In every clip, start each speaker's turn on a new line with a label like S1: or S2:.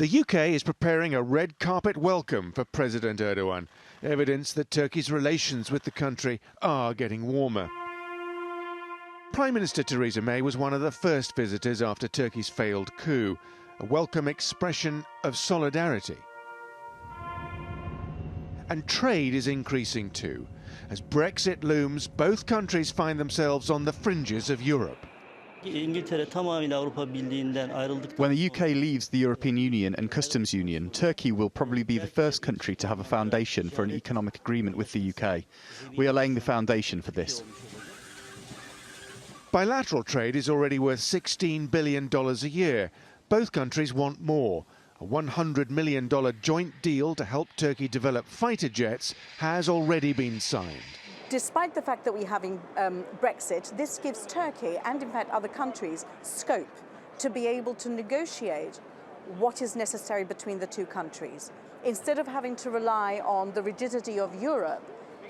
S1: The UK is preparing a red carpet welcome for President Erdogan, evidence that Turkey's relations with the country are getting warmer. Prime Minister Theresa May was one of the first visitors after Turkey's failed coup, a welcome expression of solidarity. And trade is increasing too. As Brexit looms, both countries find themselves on the fringes of Europe.
S2: When the
S3: UK leaves the European Union and Customs Union, Turkey will probably be the first country to have a foundation for an economic agreement with the UK. We are laying the foundation for this.
S1: Bilateral trade is already worth $16 billion a year. Both countries want more. A $100 million joint deal to help Turkey develop fighter jets has already been signed.
S4: Despite the fact that we're having Brexit, this gives Turkey and in fact other countries scope to be able to negotiate what is necessary between the two countries. Instead of having to rely on the rigidity of Europe,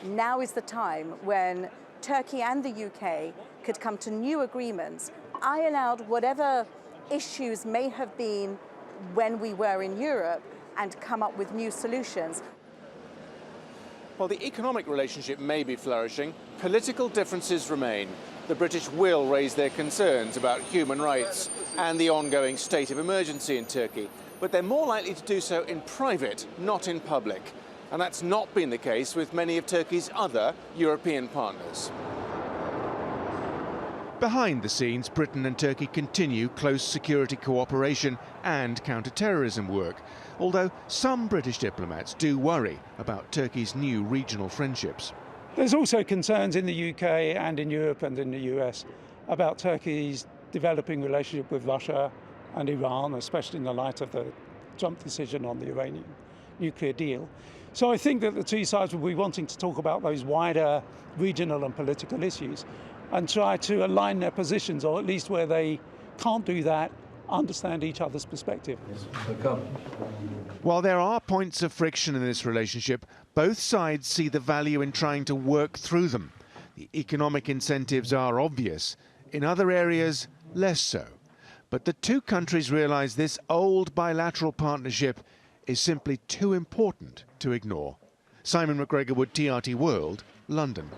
S4: now is the time when Turkey and the UK could come to new agreements, iron out whatever issues may have been when we were in Europe and come up with new solutions.
S1: While the economic relationship may be flourishing, political differences remain. The British will raise their concerns about human rights and the ongoing state of emergency in Turkey, but they're more likely to do so in private, not in public. And that's not been the case with many of Turkey's other European partners. Behind the scenes, Britain and Turkey continue close security cooperation and counter-terrorism work, although some British diplomats do worry about Turkey's new regional friendships.
S5: There's also concerns in the UK and in Europe and in the US about Turkey's developing relationship with Russia and Iran, especially in the light of the Trump decision on the Iranian nuclear deal. So I think that the two sides will be wanting to talk about those wider regional and political issues and try to align their positions, or at least where they can't do that, understand each other's perspective.
S1: While there are points of friction in this relationship, both sides see the value in trying to work through them. The economic incentives are obvious. In other areas, less so. But the two countries realise this old bilateral partnership is simply too important to ignore. Simon McGregor-Wood, TRT World, London.